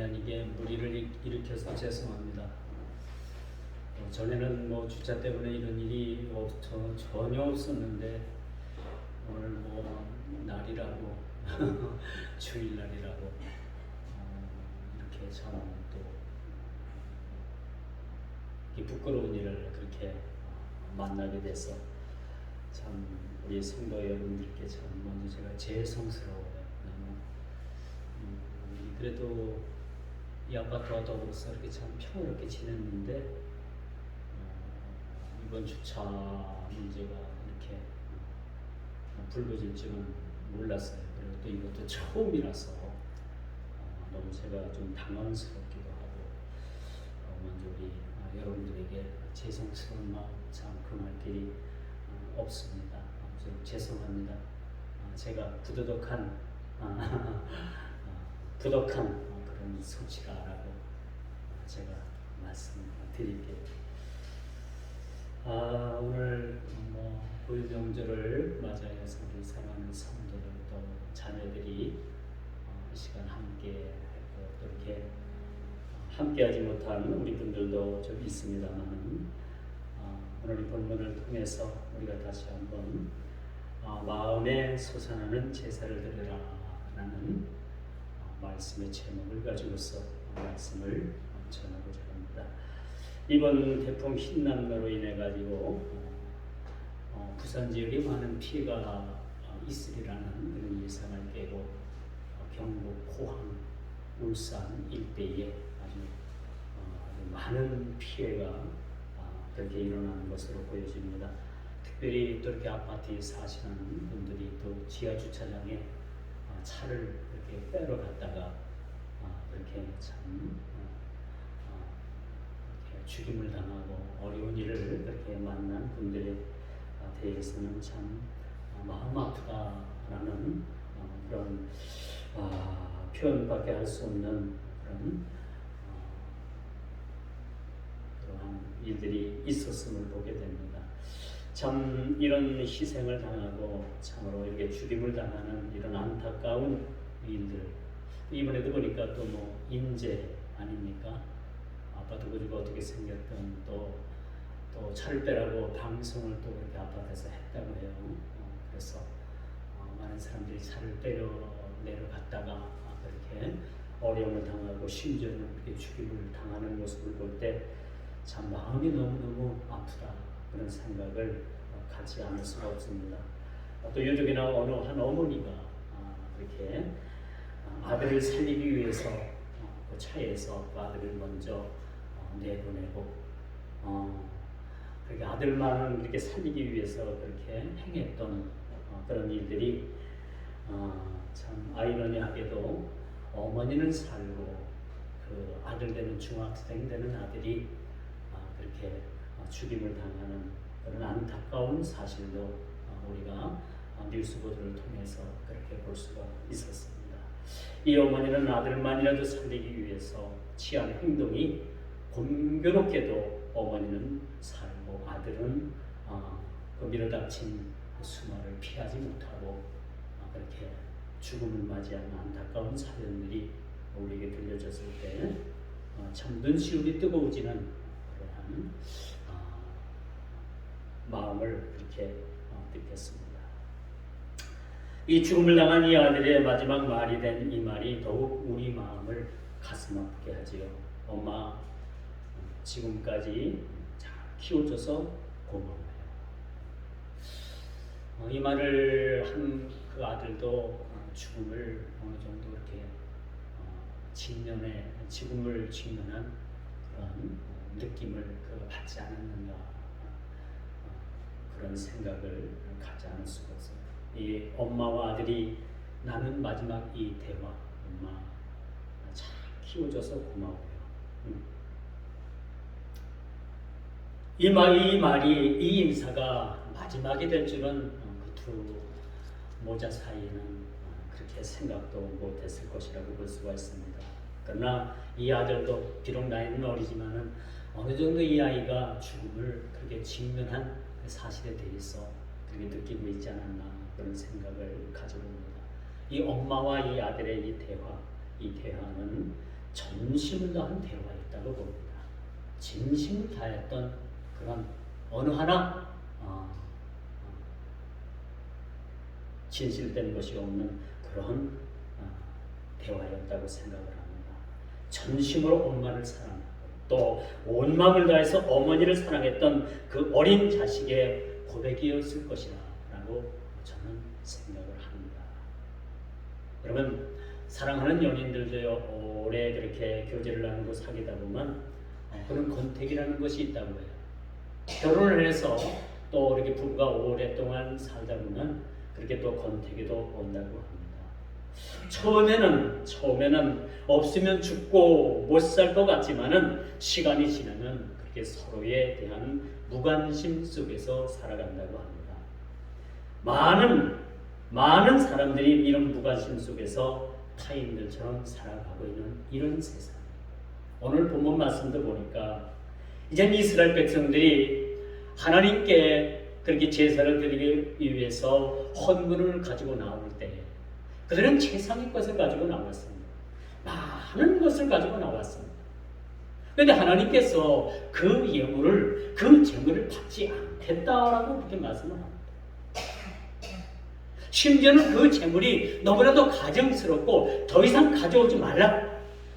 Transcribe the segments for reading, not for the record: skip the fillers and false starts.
본의 아니게 무리를 일으켜서 죄송합니다. 전에는 뭐 주차 때문에 이런 일이 전혀 없었는데 오늘 뭐 날이라고 주일날이라고 이렇게 참 또 부끄러운 일을 그렇게 만나게 돼서 참 우리 성도 여러분들께 참 먼저 제가 죄송스러워요. 너무 그래도 이 아파트와 더불어서 이렇게 참 평화롭게 지냈는데 이번 주차 문제가 이렇게 불거질 줄은 몰랐어요. 그리고 또 이것도 처음이라서 너무 제가 좀 당황스럽기도 하고 먼저 우리 여러분들에게 죄송스러운 마음 참 금할 길이 없습니다. 좀 죄송합니다. 제가 부도덕한 그런 소치라라고 제가 말씀드릴게요. 오늘 뭐 구유명절을 맞이해서 우리 사랑하는 성도들 또 자녀들이 이 시간 함께 했고 또 이렇게 함께하지 못한 우리 분들도 좀 있습니다만 오늘 이 본문을 통해서 우리가 다시 한번 마음에 솟아나는 제사를 드리라 라는 말씀의 제목을 가지고서 말씀을 전하고자 합니다. 이번 태풍 흰남노로 인해 가지고 부산 지역에 많은 피해가 있으리라는 그런 예상을 깨고 경북, 포항, 울산 일대에 아주 많은 피해가 그렇게 일어나는 것으로 보여집니다. 특별히 또 이렇게 아파트에 사시는 분들이 또 지하 주차장에 차를 이렇게 빼러 갔다가 그렇게 참 이렇게 죽임을 당하고 어려운 일을 그렇게 만난 분들에 대해서는 참 마음 아프다라는 그런 표현밖에 할 수 없는 그러한 일들이 있었음을 보게 됩니다. 참 이런 희생을 당하고 참으로 이렇게 죽임을 당하는 이런 안타까운 일들, 이번에도 보니까 또 뭐 인재 아닙니까? 아파트 구조가 어떻게 생겼든 또 차를 빼라고 방송을 또 그렇게 아파트에서 했다고 해요. 그래서 많은 사람들이 차를 내려갔다가 그렇게 어려움을 당하고 심지어는 그렇게 죽임을 당하는 모습을 볼 때 참 마음이 너무너무 아프다 그런 생각을 갖지 않을 수가 없습니다. 또 유족이나 어느 한 어머니가 그렇게 아들을 살리기 위해서 그 차에서 그 아들을 먼저 내보내고 그렇게 아들만을 그렇게 살리기 위해서 그렇게 행했던 그런 일들이 참 아이러니하게도 어머니는 살고 그 아들 되는 중학생 되는 아들이 그렇게 죽임을 당하는 그런 안타까운 사실도 우리가 뉴스 보도를 통해서 그렇게 볼 수가 있었습니다. 이 어머니는 아들만이라도 살리기 위해서 취한 행동이 공교롭게도 어머니는 살고 아들은 그 밀어닥친 수모를 피하지 못하고 그렇게 죽음을 맞이하는 안타까운 사연들이 우리에게 들려졌을 때 참 눈시울이 뜨거워지는 그러한 마음을 그렇게 느꼈습니다. 이 죽음을 당한 이 아들의 마지막 말이 된 이 말이 더욱 우리 마음을 가슴 아프게 하지요. 엄마, 지금까지 잘 키워줘서 고마워요. 이 말을 한 그 아들도 죽음을 어느 정도 이렇게 죽음을 직면한 그런 느낌을 받지 않았는가 그런 생각을 갖지 않을 수가 없어요. 이 엄마와 아들이 나는 마지막 이 대화, 엄마 잘 키워줘서 고마워요. 이 말이 이 인사가 마지막이 될 줄은 그 두 모자 사이에는 그렇게 생각도 못했을 것이라고 볼 수가 있습니다. 그러나 이 아들도 비록 나이는 어리지만은 어느 정도 이 아이가 죽음을 그렇게 직면한 사실에 대해서 그렇게 느끼고 있지 않았나 그런 생각을 가져봅니다. 이 엄마와 이 아들의 이 대화는 전심을 다한 대화였다고 봅니다. 진심을 다했던 그런 어느 하나 진실된 것이 없는 그런 대화였다고 생각을 합니다. 전심으로 엄마를 사랑하고 또 온 마음을 다해서 어머니를 사랑했던 그 어린 자식의 고백이었을 것이라고 저는 생각을 합니다. 여러분, 사랑하는 연인들도요, 오래 그렇게 교제를 나누고 사귀다 보면 그런 권태기라는 것이 있다고 해요. 결혼을 해서 또 이렇게 부부가 오랫동안 살다 보면 그렇게 또 권태기도 온다고 합니다. 처음에는 없으면 죽고 못 살 것 같지만은 시간이 지나면 그렇게 서로에 대한 무관심 속에서 살아간다고 합니다. 많은 사람들이 이런 무관심 속에서 타인들처럼 살아가고 있는 이런 세상. 오늘 본문 말씀도 보니까 이제 이스라엘 백성들이 하나님께 그렇게 제사를 드리기 위해서 헌금을 가지고 나올 때 그들은 최상의 것을 가지고 나왔습니다. 많은 것을 가지고 나왔습니다. 그런데 하나님께서 그 예물을, 그 재물을 받지 않겠다라고 그렇게 말씀을 합니다. 심지어는 그 재물이 너무나도 가정스럽고 더 이상 가져오지 말라.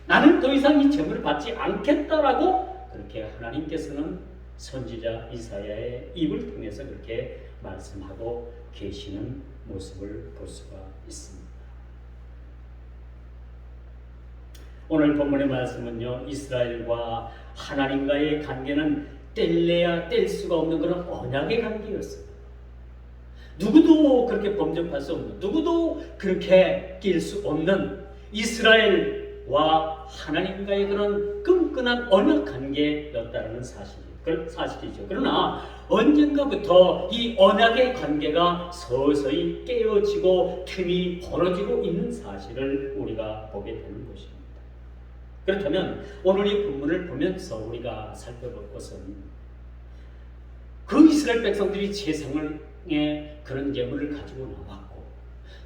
나는 더 이상 이 재물을 받지 않겠다라고 그렇게 하나님께서는 선지자 이사야의 입을 통해서 그렇게 말씀하고 계시는 모습을 볼 수가 있습니다. 오늘 본문의 말씀은요, 이스라엘과 하나님과의 관계는 뗄래야 뗄 수가 없는 그런 언약의 관계였습니다. 누구도 그렇게 범접할 수 없는, 누구도 그렇게 낄 수 없는 이스라엘과 하나님과의 그런 끈끈한 언약 관계였다는 사실이죠. 그러나 언젠가부터 이 언약의 관계가 서서히 깨어지고 틈이 벌어지고 있는 사실을 우리가 보게 되는 것입니다. 그렇다면 오늘 이 본문을 보면서 우리가 살펴볼 것은 그 이스라엘 백성들이 제사상의 그런 예물을 가지고 나왔고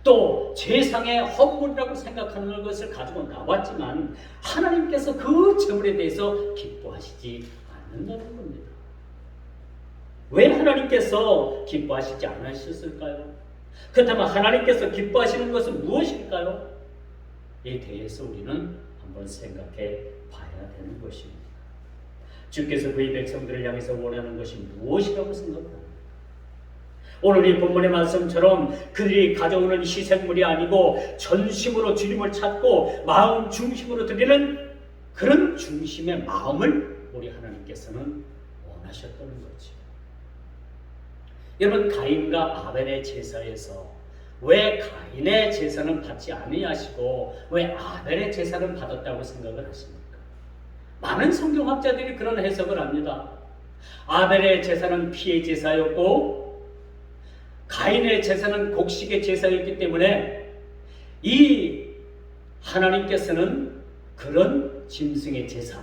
또 제사상의 헌물이라고 생각하는 것을 가지고 나왔지만 하나님께서 그 제물에 대해서 기뻐하시지 않는다는 겁니다. 왜 하나님께서 기뻐하시지 않으셨을까요? 그렇다면 하나님께서 기뻐하시는 것은 무엇일까요? 에 대해서 우리는 한번 생각해 봐야 되는 것입니다. 주께서 그의 백성들을 향해서 원하는 것이 무엇이라고 생각합니다. 오늘 이 본문의 말씀처럼 그들이 가져오는 희생물이 아니고 전심으로 주님을 찾고 마음 중심으로 드리는 그런 중심의 마음을 우리 하나님께서는 원하셨다는 거죠. 여러분, 가인과 아벨의 제사에서 왜 가인의 제사는 받지 아니하시고 왜 아벨의 제사는 받았다고 생각을 하십니까? 많은 성경학자들이 그런 해석을 합니다. 아벨의 제사는 피의 제사였고 가인의 제사는 곡식의 제사였기 때문에 이 하나님께서는 그런 짐승의 제사,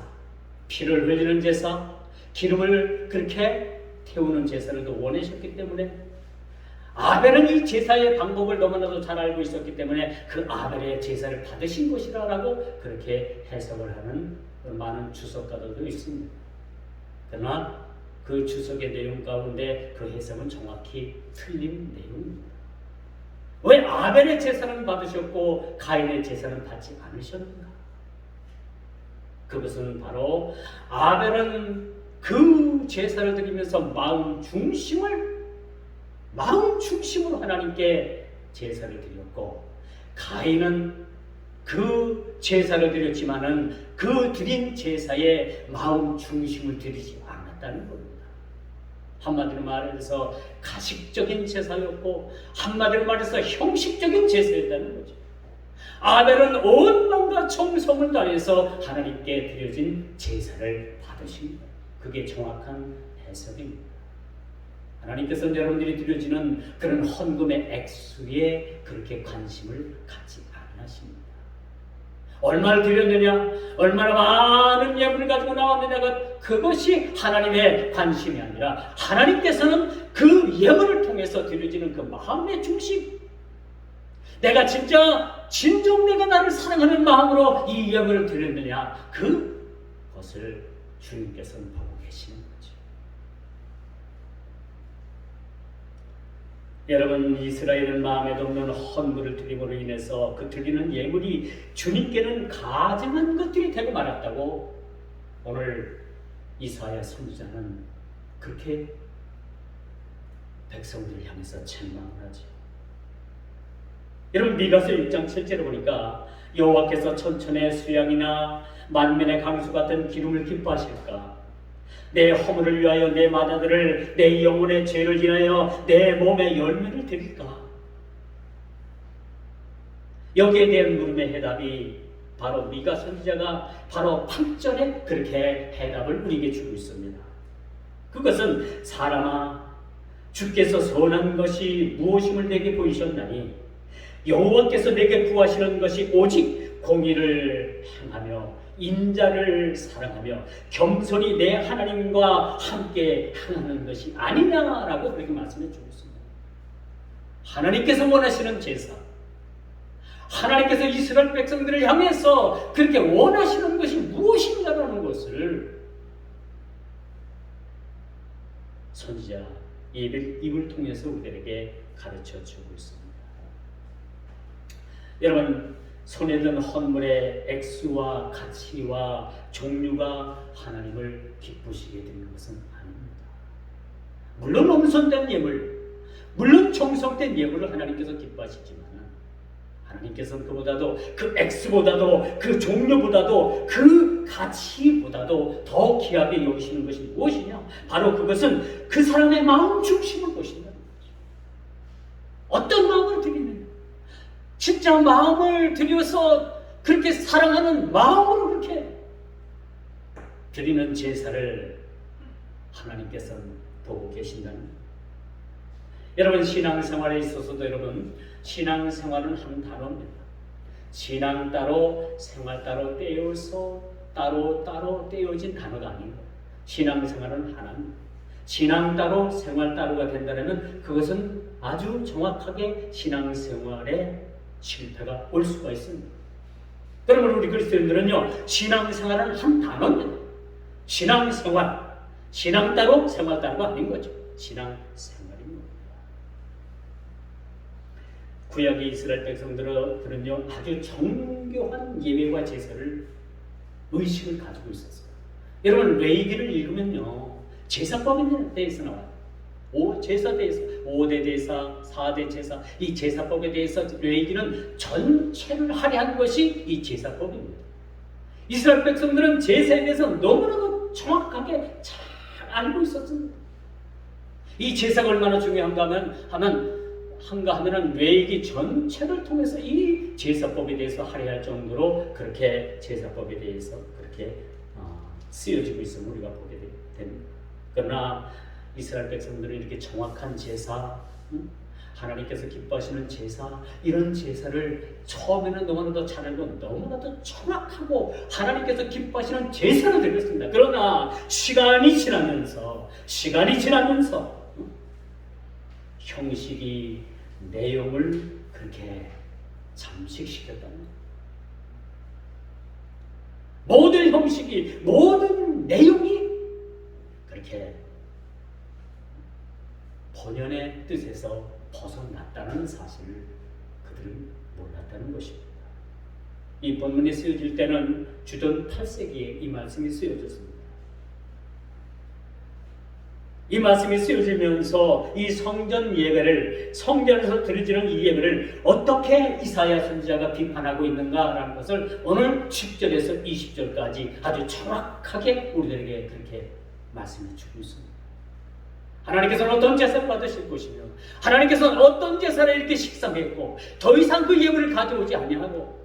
피를 흘리는 제사, 기름을 그렇게 태우는 제사를 더 원하셨기 때문에 아벨은 이 제사의 방법을 너무나도 잘 알고 있었기 때문에 그 아벨의 제사를 받으신 것이라고 그렇게 해석을 하는 많은 주석가들도 있습니다. 그러나 그 주석의 내용 가운데 그 해석은 정확히 틀린 내용입니다. 왜 아벨의 제사는 받으셨고 가인의 제사는 받지 않으셨는가? 그것은 바로 아벨은 그 제사를 드리면서 마음 중심으로 하나님께 제사를 드렸고 가인은 그 제사를 드렸지만은 그 드린 제사에 마음 중심을 드리지 않았다는 겁니다. 한마디로 말해서 가식적인 제사였고 한마디로 말해서 형식적인 제사였다는 거죠. 아벨은 온 마음과 정성을 다해서 하나님께 드려진 제사를 받으십니다. 그게 정확한 해석입니다. 하나님께서는 여러분들이 드려지는 그런 헌금의 액수에 그렇게 관심을 갖지 않으십니다. 얼마를 드렸느냐, 얼마나 많은 예물을 가지고 나왔느냐가 그것이 하나님의 관심이 아니라 하나님께서는 그 예물을 통해서 드려지는 그 마음의 중심, 내가 진짜 진정 내가 나를 사랑하는 마음으로 이 예물을 드렸느냐, 그것을 주님께서는 보고 계시는 거죠. 여러분, 이스라엘은 마음에 없는 헌물을 드림으로 인해서 그 드리는 예물이 주님께는 가증한 것들이 되고 말았다고 오늘 이사야 선지자는 그렇게 백성들을 향해서 책망을 하죠. 여러분, 미가서 1장 7절을 보니까 여호와께서 천천의 수양이나 만면의 강수 같은 기름을 기뻐하실까? 내 허물을 위하여 내 마다들을, 내 영혼의 죄를 인하여 내 몸에 열매를 드릴까? 여기에 대한 물음의 해답이 바로 미가 선지자가 바로 8절에 그렇게 해답을 우리에게 주고 있습니다. 그것은 사람아, 주께서 선한 것이 무엇임을 내게 보이셨나니 여호와께서 내게 구하시는 것이 오직 공의를 행하며 인자를 사랑하며 겸손히 내 하나님과 함께 행하는 것이 아니냐라고 그렇게 말씀해 주고 있습니다. 하나님께서 원하시는 제사, 하나님께서 이스라엘 백성들을 향해서 그렇게 원하시는 것이 무엇인가라는 것을 선지자 입을 통해서 우리에게 가르쳐 주고 있습니다. 여러분, 손에 든 헌물의 액수와 가치와 종류가 하나님을 기쁘시게 되는 것은 아닙니다. 물론 엄선된 예물, 물론 정성된 예물을 하나님께서 기뻐하시지만 하나님께서는 그보다도 그 액수보다도 그 종류보다도 그 가치보다도 더 귀하게 여기시는 것이 무엇이냐? 바로 그것은 그 사람의 마음 중심을 보신다는 거죠. 어떤 마음을 드리느냐? 진짜 마음을 들여서 그렇게 사랑하는 마음으로 그렇게 드리는 제사를 하나님께서는 보고 계신다는 거예요. 여러분, 신앙생활에 있어서도 여러분, 신앙생활은 한 단어입니다. 신앙 따로 생활 따로 떼어서 따로 떼어진 단어가 아니고 신앙생활은 하나입니다. 신앙 따로 생활 따로가 된다면 그것은 아주 정확하게 신앙생활에 실패가 올 수가 있습니다. 여러분, 우리 그리스도인들은요, 신앙생활은 한 단어입니다. 신앙생활, 신앙 따로 생활 따로가 아닌 거죠. 신앙생활입니다. 구약의 이스라엘 백성들은요, 아주 정교한 예배와 제사를 의식을 가지고 있었어요. 여러분, 레위기를 읽으면요, 제사법에 대해서 나와요. 제사에 대해서 5대 제사, 4대 제사, 이 제사법에 대해서 레위기는 전체를 할애한 것이 이 제사법입니다. 이스라엘 백성들은 제사에 대해서 너무나도 정확하게 잘 알고 있었습니다. 이 제사가 얼마나 중요한가 하면은 레위기 전체를 통해서 이 제사법에 대해서 할애할 정도로 그렇게 제사법에 대해서 그렇게 쓰여지고 있음을 우리가 보게 됩니다. 그러나 이스라엘 백성들은 이렇게 정확한 제사, 하나님께서 기뻐하시는 제사, 이런 제사를 처음에는 너무나도 잘 알고 너무나도 정확하고 하나님께서 기뻐하시는 제사를 드렸습니다. 그러나 시간이 지나면서 형식이 내용을 그렇게 잠식시켰다는 거예요. 모든 형식이, 모든 내용이 그렇게 본연의 뜻에서 벗어났다는 사실을 그들은 몰랐다는 것입니다. 이 본문이 쓰여질 때는 주전 8세기에 이 말씀이 쓰여졌습니다. 이 말씀이 쓰여지면서 이 성전 예배를, 성전에서 드려지는 이 예배를 어떻게 이사야 선지자가 비판하고 있는가라는 것을 오늘 10절에서 20절까지 아주 정확하게 우리들에게 그렇게 말씀해 주고 있습니다. 하나님께서는 어떤 제사를 받으실 것이며 하나님께서는 어떤 제사를 이렇게 식상했고 더 이상 그 예물을 가져오지 아니하고,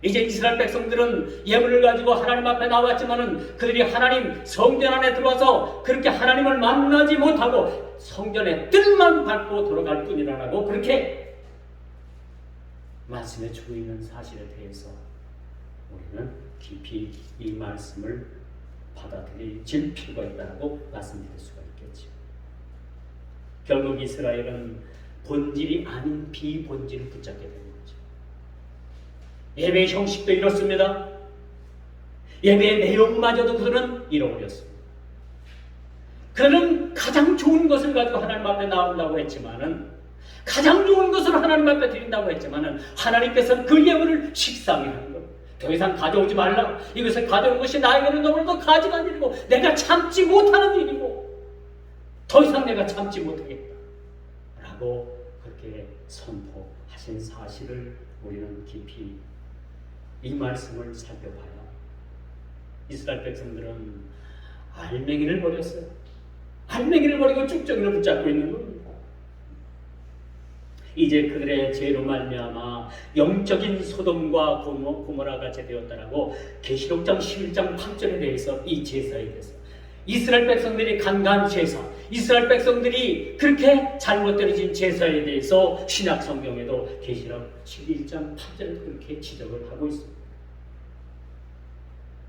이제 이스라엘 백성들은 예물을 가지고 하나님 앞에 나왔지만은 그들이 하나님 성전 안에 들어와서 그렇게 하나님을 만나지 못하고 성전의 뜰만 밟고 돌아갈 뿐이라고 그렇게 말씀해 주고 있는 사실에 대해서 우리는 깊이 이 말씀을 받아들일 필요가 있다고 말씀드릴 수가 있겠죠. 결국 이스라엘은 본질이 아닌 비본질을 붙잡게 되는 거죠. 예배 형식도 이렇습니다. 예배의 내용마저도 그들은 잃어버렸습니다. 그들은 가장 좋은 것을 가지고 하나님 앞에 나온다고 했지만은, 가장 좋은 것을 하나님 앞에 드린다고 했지만은, 하나님께서는 그 예물을 식상히 하는 것. 더 이상 가져오지 말라. 이것을 가져온 것이 나에게는 너무나도 가증한 일이고 내가 참지 못하는 일이고 더 이상 내가 참지 못하겠다 라고 그렇게 선포하신 사실을 우리는 깊이 이 말씀을 살펴봐야 이스라엘 백성들은 알맹이를 버렸어요. 알맹이를 버리고 쭉정이를 붙잡고 있는 겁니다. 이제 그들의 죄로 말미암아 영적인 소돔과 고모라가 되었다라고 계시록장 11장 8절에 대해서 이 제사에 대해서 이스라엘 백성들이 간간 제사, 이스라엘 백성들이 그렇게 잘못되어진 제사에 대해서 신약 성경에도 계시록 11장 8절에 그렇게 지적을 하고 있습니다.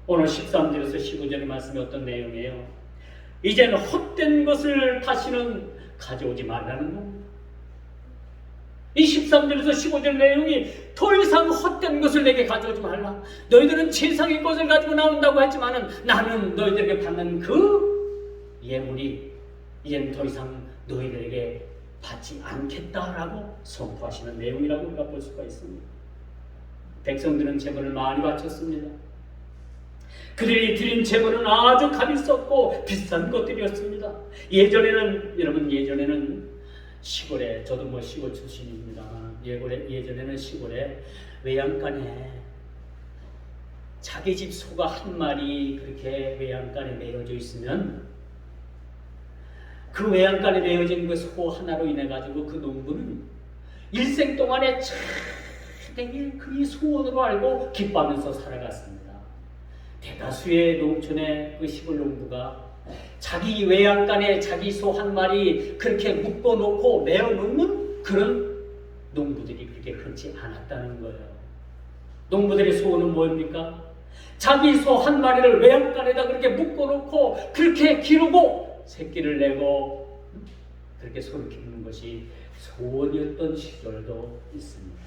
오늘 13절에서 15절의 말씀이 어떤 내용이에요? 이제는 헛된 것을 다시는 가져오지 말라는 겁니다. 이 13절에서 15절 내용이 더 이상 헛된 것을 내게 가져오지 말라. 너희들은 세상의 것을 가지고 나온다고 했지만은 나는 너희들에게 받는 그 예물이 이제는 더 이상 너희들에게 받지 않겠다라고 선포하시는 내용이라고 우리가 볼 수가 있습니다. 백성들은 제물을 많이 바쳤습니다. 그들이 드린 제물은 아주 값있었고 비싼 것들이었습니다. 예전에는 시골에, 저도 시골 출신입니다만 예전에는 시골에 외양간에 자기 집 소가 한 마리 그렇게 외양간에 매여져 있으면 그 외양간에 매여진 그 소 하나로 인해 가지고 그 농부는 일생 동안에 되게 그 소원으로 알고 기뻐하면서 살아갔습니다. 대다수의 농촌의 그 시골 농부가 자기 외양간에 자기 소 한 마리 그렇게 묶어놓고 메어놓는 그런 농부들이 그렇게 흔치 않았다는 거예요. 농부들의 소원은 뭡니까? 자기 소 한 마리를 외양간에다 그렇게 묶어놓고 그렇게 기르고 새끼를 내고 그렇게 소를 키우는 것이 소원이었던 시절도 있습니다.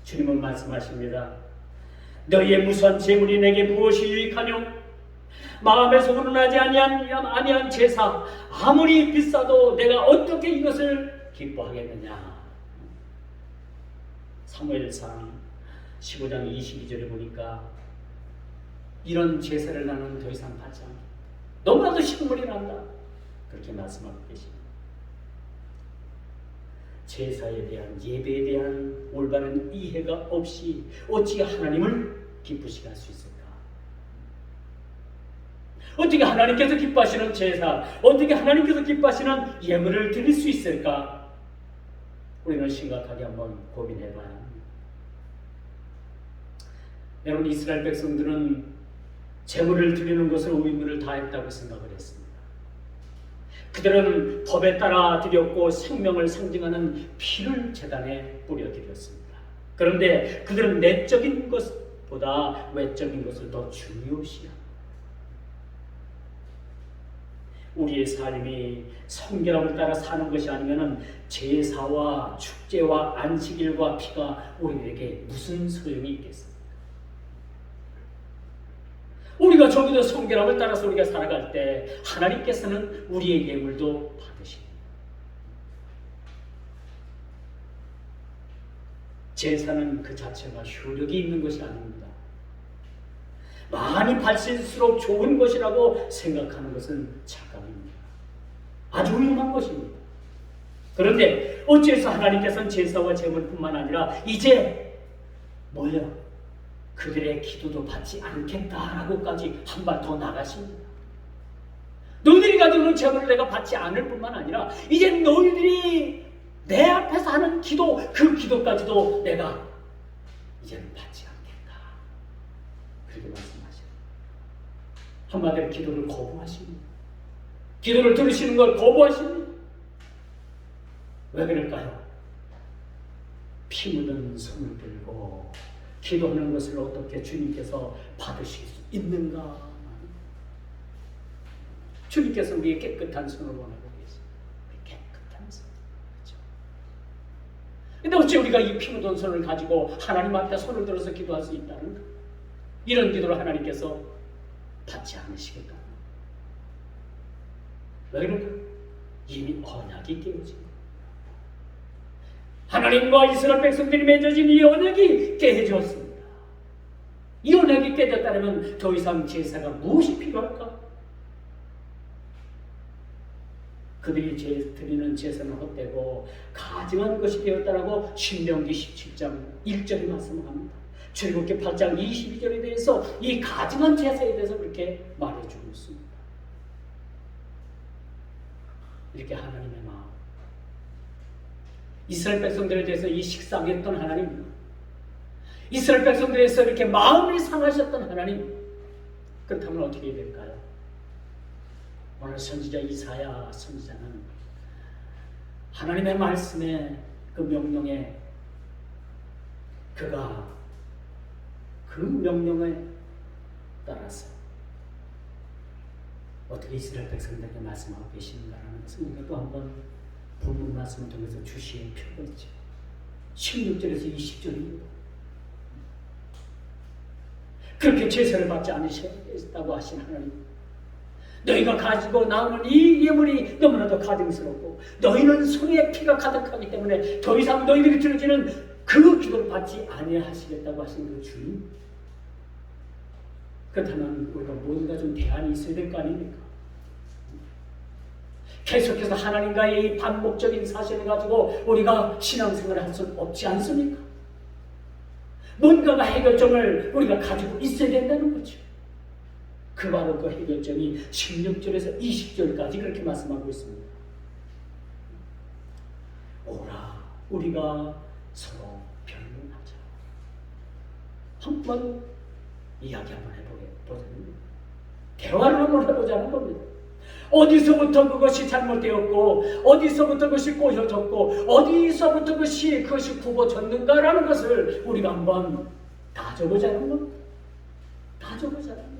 주님은 말씀하십니다. 너희의 무수한 재물이 내게 무엇이 유익하뇨? 마음에서 우러나지 아니한 제사 아무리 비싸도 내가 어떻게 이것을 기뻐하겠느냐. 사무엘상 15장 22절에 보니까 이런 제사를 나는 더 이상 받지 않겠다. 너무나도 식물이 난다. 그렇게 말씀하고 계십니다. 제사에 대한 예배에 대한 올바른 이해가 없이 어찌 하나님을 기쁘시게 할 수 있을까? 어떻게 하나님께서 기뻐하시는 제사, 어떻게 하나님께서 기뻐하시는 예물을 드릴 수 있을까? 우리는 심각하게 한번 고민해봐야 합니다. 여러분, 이스라엘 백성들은 제물을 드리는 것으로 의무를 다했다고 생각을 했습니다. 그들은 법에 따라 드렸고 생명을 상징하는 피를 제단에 뿌려드렸습니다. 그런데 그들은 내적인 것보다 외적인 것을 더 중요시합니다. 우리의 삶이 성결함을 따라 사는 것이 아니면 제사와 축제와 안식일과 피가 우리에게 무슨 소용이 있겠습니까? 우리가 조금 더 성결함을 따라서 우리가 살아갈 때 하나님께서는 우리의 예물도 받으십니다. 제사는 그 자체가 효력이 있는 것이 아닙니다. 많이 바칠수록 좋은 것이라고 생각하는 것은 착각입니다. 아주 위험한 것입니다. 그런데 어째서 하나님께서는 제사와 제물뿐만 아니라 이제 뭐예요? 그들의 기도도 받지 않겠다라고까지 한 발 더 나가십니다. 너희들이 가지고 있는 제물을 내가 받지 않을 뿐만 아니라 이제 너희들이 내 앞에서 하는 기도, 그 기도까지도 내가 이제는 받지 않겠다. 그렇게 말씀하십니다. 한마디로 기도를 거부하십니다. 기도를 들으시는 걸 거부하십니다. 왜 그럴까요? 피 묻은 손을 들고 기도하는 것을 어떻게 주님께서 받으실 수 있는가? 주님께서 우리의 깨끗한 손을 원하고 계십니다. 깨끗한 손. 그렇죠? 근데 어찌 우리가 이 피 묻은 손을 가지고 하나님 앞에 손을 들어서 기도할 수 있다는가? 이런 기도를 하나님께서 받지 않으시겠다. 왜 그럴까? 이미 언약이 깨어진 거예요. 하나님과 이스라엘 백성들이 맺어진 이 언약이 깨졌습니다. 이 언약이 깨졌다면 더 이상 제사가 무엇이 필요할까? 그들이 드리는 제사는 헛되고 가증한 것이 되었다라고 신명기 17장 1절에 말씀합니다. 출애굽기 8장 22절에 대해서 이 가증한 제사에 대해서 그렇게 말해주고 있습니다. 이렇게 하나님의 마음, 이스라엘 백성들에 대해서 이 식상했던 하나님, 이스라엘 백성들에서 이렇게 마음이 상하셨던 하나님, 그렇다면 어떻게 될까요? 오늘 선지자 이사야 선지자는 하나님의 말씀에 그 명령에 그가 그 명령에 따라서 어떻게 이스라엘 백성들에게 말씀하고 계시는가라는 것을 우리가 또 한번 본문 말씀을 통해서 주시할 필요가 있죠. 16절에서 20절입니다. 그렇게 제사를 받지 않으셨다고 하신 하나님, 너희가 가지고 나오는 이 예물이 너무나도 가증스럽고 너희는 손에 피가 가득하기 때문에 더 이상 너희들이 드려지는 그 기도를 받지 아니하시겠다고 하신 그 주님, 그렇다면 우리가 뭔가 좀 대안이 있어야 될 거 아닙니까? 계속해서 하나님과의 이 반복적인 사실을 가지고 우리가 신앙생활을 할 수는 없지 않습니까? 뭔가가 해결점을 우리가 가지고 있어야 된다는 거죠. 그 바로 그 해결점이 16절에서 20절까지 그렇게 말씀하고 있습니다. 오라, 우리가 서로 변론하자. 한번 이야기 한번 해보자는 겁니다. 대화를 한번 해보자는 겁니다. 어디서부터 그것이 잘못되었고 어디서부터 그것이 꼬여졌고 어디서부터 그것이 굽어졌는가라는 것을 우리가 한번 따져보자는 겁니다. 따져보자는 겁니다.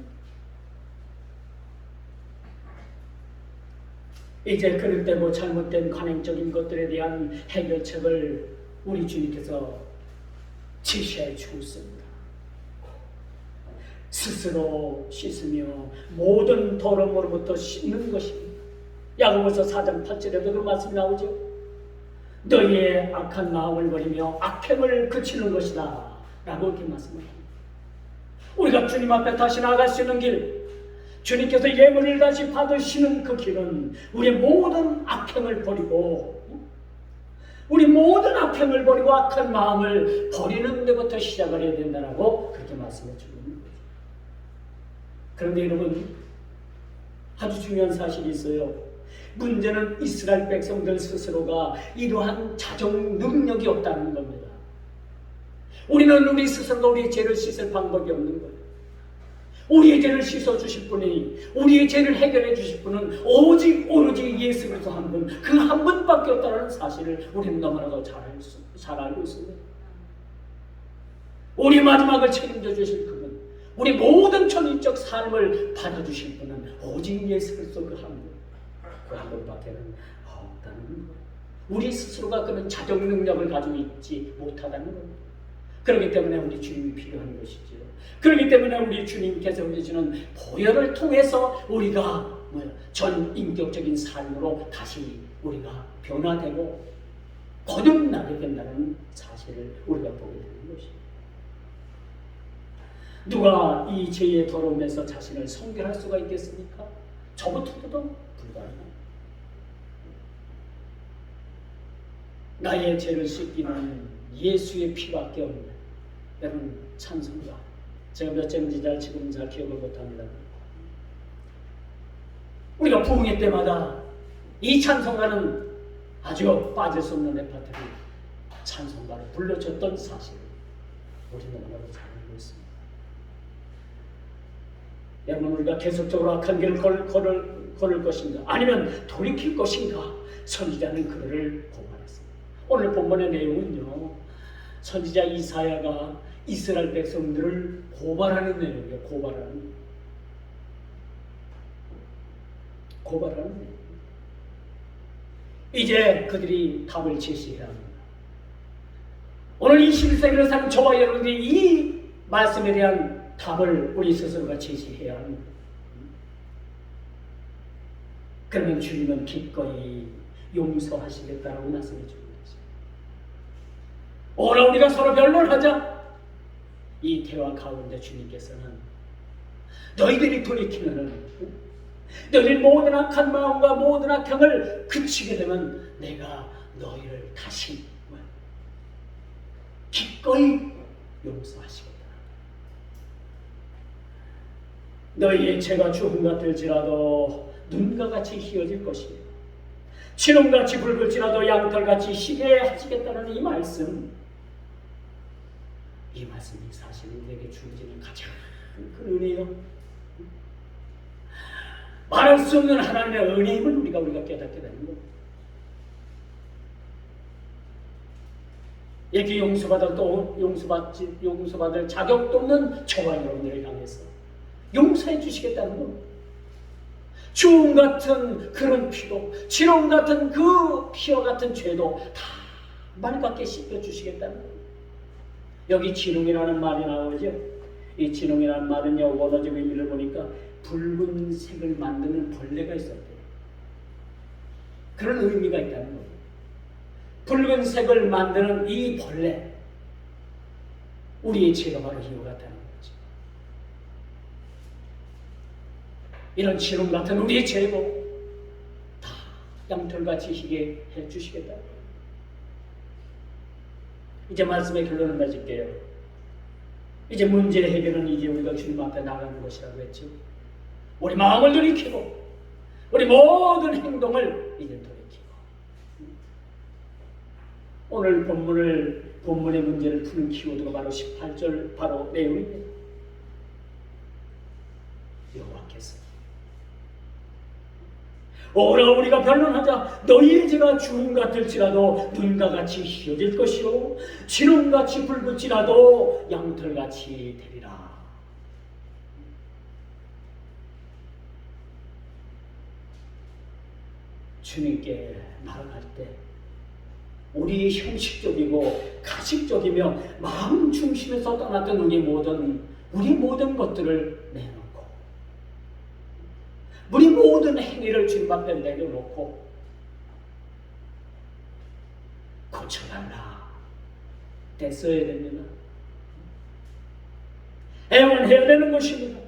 이제 그릇되고 잘못된 관행적인 것들에 대한 해결책을 우리 주님께서 제시해 주었습니다. 스스로 씻으며 모든 더러움으로부터 씻는 것입니다. 야고보서 4장 8절에도 그런 말씀이 나오죠. 너희의 악한 마음을 버리며 악행을 그치는 것이다 라고 이렇게 말씀합니다. 우리가 주님 앞에 다시 나아갈 수 있는 길, 주님께서 예물을 다시 받으시는 그 길은 우리의 모든 악행을 버리고 악한 마음을 버리는 데부터 시작을 해야 된다라고 그렇게 말씀해 주고 있는 거죠. 그런데 여러분, 아주 중요한 사실이 있어요. 문제는 이스라엘 백성들 스스로가 이러한 자정 능력이 없다는 겁니다. 우리는 우리 스스로가 우리의 죄를 씻을 방법이 없는 거예요. 우리의 죄를 씻어주실 분이, 우리의 죄를 해결해 주실 분은 오로지 예수 그리스도 한 분, 그 한 분밖에 없다는 사실을 우리는 너무나도 잘 알고 있습니다. 우리 마지막을 책임져 주실 그분, 우리 모든 천인적 삶을 받아주실 분은 오직 예수 그리스도 그 한 분, 그 한 분밖에는 없다는 거예요. 우리 스스로가 그런 자정 능력을 가지고 있지 못하다는 겁니다. 그렇기 때문에 우리 주님이 필요한 것이죠. 그렇기 때문에 우리 주님께서 주시는 보혈을 통해서 우리가 전 인격적인 삶으로 다시 우리가 변화되고 거듭나게 된다는 사실을 우리가 보게 되는 것입니다. 누가 이 죄의 더러움에서 자신을 성결할 수가 있겠습니까? 저부터도 불가능합니다. 나의 죄를 씻기는 예수의 피밖에 없는, 여러분, 찬송가, 제가 몇 장인지 지금 잘 기억을 못합니다. 우리가 부흥회 때마다 이 찬송가는 아주 빠질 수 없는 레파토리 찬송가를 불러줬던 사실을 우리는 너무나도 잘 알고 있습니다. 여러분, 우리가 계속적으로 악한 길을 걸을 것인가, 아니면 돌이킬 것인가, 선지자는 그들을 고발했습니다. 오늘 본문의 내용은요, 선지자 이사야가 이스라엘 백성들을 고발하는 내용이에요. 고발하는 내용. 이제 그들이 답을 제시해야 합니다. 오늘 21세기를 사는 저와 여러분들이 이 말씀에 대한 답을 우리 스스로가 제시해야 합니다. 그러면 주님은 기꺼이 용서하시겠다라고 말씀해 주는 것입니다. 오늘 우리가 서로 변론하자. 이 대화 가운데 주님께서는 너희들이 돌이키면은, 너희들 모든 악한 마음과 모든 악행을 그치게 되면 내가 너희를 다시 기꺼이 용서하시겠다. 너희의 죄가 죽음 같을지라도 눈과 같이 희어질 것이며 진홍같이 붉을지라도 양털같이 희게 하시겠다는 이 말씀이 사실 우리에게 주어지는 가장 큰 은혜요. 말할 수 없는 하나님의 은혜임을 우리가 깨닫게 되는 것. 이렇게 용서받을 자격도 없는 저와 여러분들을 향해서 용서해 주시겠다는 것. 주홍 같은 그런 피도, 진홍 같은 그 피와 같은 죄도 다 맑게 씻겨 주시겠다는 것. 여기 진홍이라는 말이 나오죠. 이 진홍이라는 말은요, 원어적 의미를 보니까 붉은색을 만드는 벌레가 있었대요. 그런 의미가 있다는 거예요. 붉은색을 만드는 이 벌레, 우리의 죄가 바로 이와 같다는 거죠. 이런 진홍 같은 우리의 죄도 다 양털같이 희게 해주시겠다. 이제 말씀의 결론을 맺을게요. 이제 문제의 해결은 이제 우리가 주님 앞에 나가는 것이라고 했죠. 우리 마음을 돌이키고 우리 모든 행동을 이제 돌이키고, 오늘 본문의 문제를 푸는 키워드가 바로 18절 바로 내용입니다. 여호와께서 오라 우리가 변론하자. 너희의 죄가 죽음 같을지라도 눈과 같이 희어질 것이요 진홍같이 붉을지라도 양털같이 되리라. 주님께 나아갈 때 우리 형식적이고 가식적이며 마음 중심에서 떠났던 우리 모든 것들을 내놓고 우리 모든 행위를 주님 앞에 내려놓고 고쳐달라 됐어야 됩니다. 애원해야 되는 것입니다.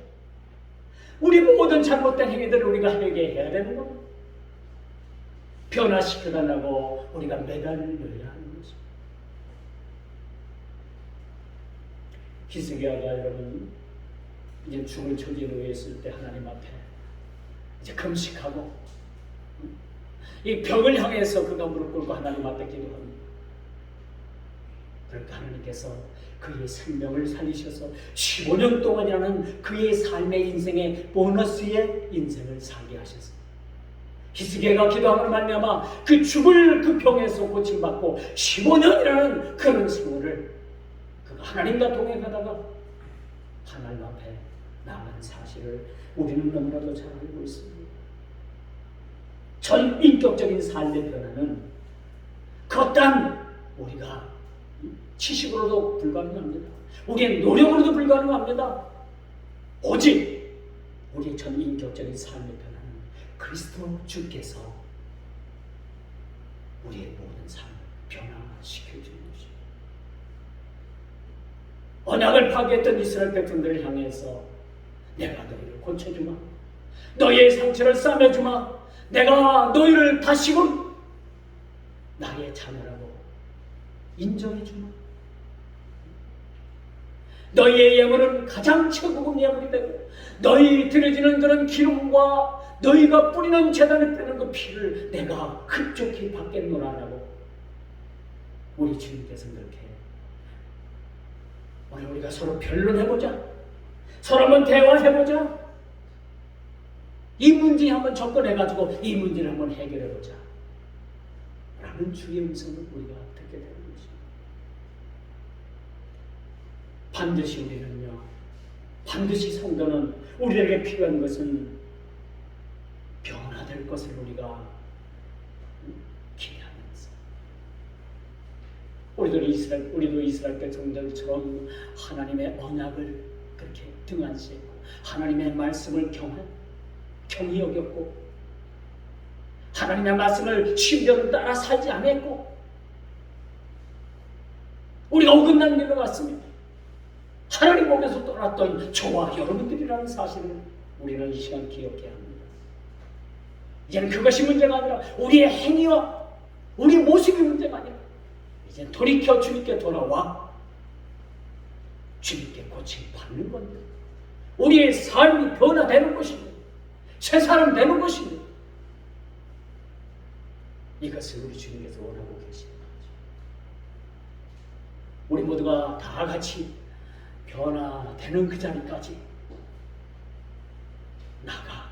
우리 모든 잘못된 행위들을 우리가 회개해야 되는 겁니다. 변화시켜달라고 우리가 매달려야 하는 것입니다. 히스기야가 여러분 이제 죽을 처지에 놓였을 때 하나님 앞에 이제 금식하고 이 벽을 향해서 그가 무릎 꿇고 하나님 앞에 기도합니다. 그러니까 하나님께서 그의 생명을 살리셔서 15년 동안이라는 그의 삶의 인생의 보너스의 인생을 살게 하셨습니다. 히스기야가 기도함을 말미암아 그 죽을 그 병에서 고침받고 15년이라는 그런 세월을 그가 하나님과 동행하다가 하나님 앞에 남은 사실을 우리는 너무나도 잘 알고 있습니다. 전 인격적인 삶의 변화는 그것단 우리가 지식으로도 불가능합니다. 우리의 노력으로도 불가능합니다. 오직 우리의 전 인격적인 삶의 변화는 그리스도 주께서 우리의 모든 삶을 변화시켜주는 것입니다. 언약을 파괴했던 이스라엘 백성들을 향해서 내가 너희를 고쳐주마, 너희의 상처를 싸매주마, 내가 너희를 다시금 나의 자녀라고 인정해주마, 너희의 예물은 가장 최고급 예물이 되고 너희 드려지는 그런 기름과 너희가 뿌리는 제단에 뿌리는 그 피를 내가 흡족히 받겠노라라고 우리 주님께서 그렇게 오늘 우리가 서로 변론해보자, 서로 한번 대화해보자, 이 문제에 한번 접근해가지고 이 문제를 한번 해결해보자 라는 주의 음성을 우리가 듣게 되는 것입니다. 반드시 우리는요, 반드시 성도는 우리에게 필요한 것은 변화될 것을 우리가 기대하면서 우리도 이스라엘 백성들처럼 하나님의 언약을 그렇게 등한시했고 하나님의 말씀을 경히 여겼고 하나님의 말씀을 심령을 따라 살지 않았고 우리가 어긋난 길로 갔으며 하나님 몸에서 떠났던 저와 여러분들이라는 사실을 우리는 이 시간 기억해야 합니다. 이제는 그것이 문제가 아니라 우리의 행위와 우리 모습이 문제가 아니라 이제 돌이켜 주님께 돌아와 주님께 고침받는 겁니다. 우리의 삶이 변화되는 것입니다. 새 사람 되는 것입니다. 이것을 우리 주님께서 원하고 계십니다. 우리 모두가 다 같이 변화되는 그 자리까지 나가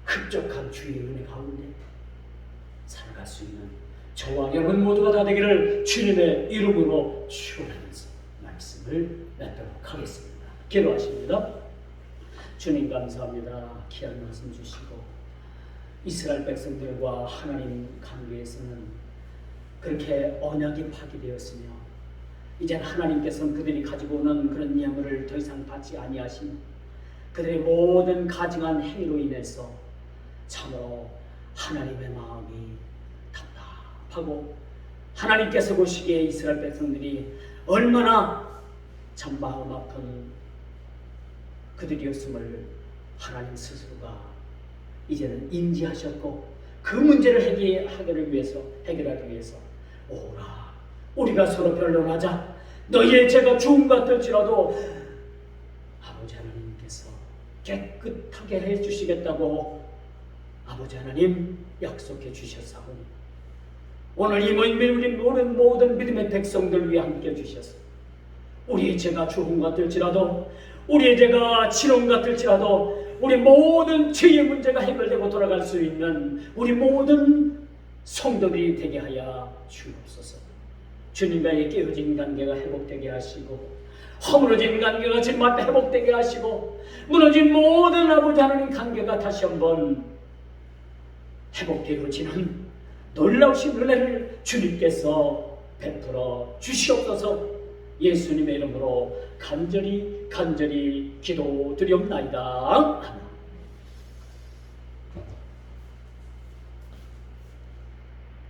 흡족한 주의 은혜 가운데 살아갈 수 있는 저와 여러분 모두가 다 되기를 주님의 이름으로 축원하면서 말씀을 맺도록 하겠습니다. 기도하십니다. 주님 감사합니다. 귀한 말씀 주시고 이스라엘 백성들과 하나님 관계에서는 그렇게 언약이 파기되었으며 이젠 하나님께서는 그들이 가지고 오는 그런 예물을 더 이상 받지 아니하시며 그들의 모든 가증한 행위로 인해서 참으로 하나님의 마음이 답답하고 하나님께서 보시기에 이스라엘 백성들이 얼마나 참 마음 아픈 그들이었음을 하나님 스스로가 이제는 인지하셨고 그 문제를 해결하기 위해서 오라 우리가 서로 변론하자. 너희의 죄가 죽음 같을지라도 아버지 하나님께서 깨끗하게 해주시겠다고 아버지 하나님 약속해 주셨사오니 오늘 이 우리 모든 믿음의 백성들 위해 함께 주셔서 우리의 죄가 죽음 같을지라도 우리의 죄가 진홍 같을지라도 우리 모든 죄의 문제가 해결되고 돌아갈 수 있는 우리 모든 성도들이 되게 하여 주옵소서. 주님과의 깨어진 관계가 회복되게 하시고 허물어진 관계가 주님한테 회복되게 하시고 무너진 모든 아버지 하나님 관계가 다시 한번 회복되어지는 놀라우신 은혜를 주님께서 베풀어 주시옵소서. 예수님의 이름으로 간절히 기도드리옵나이다. 아멘.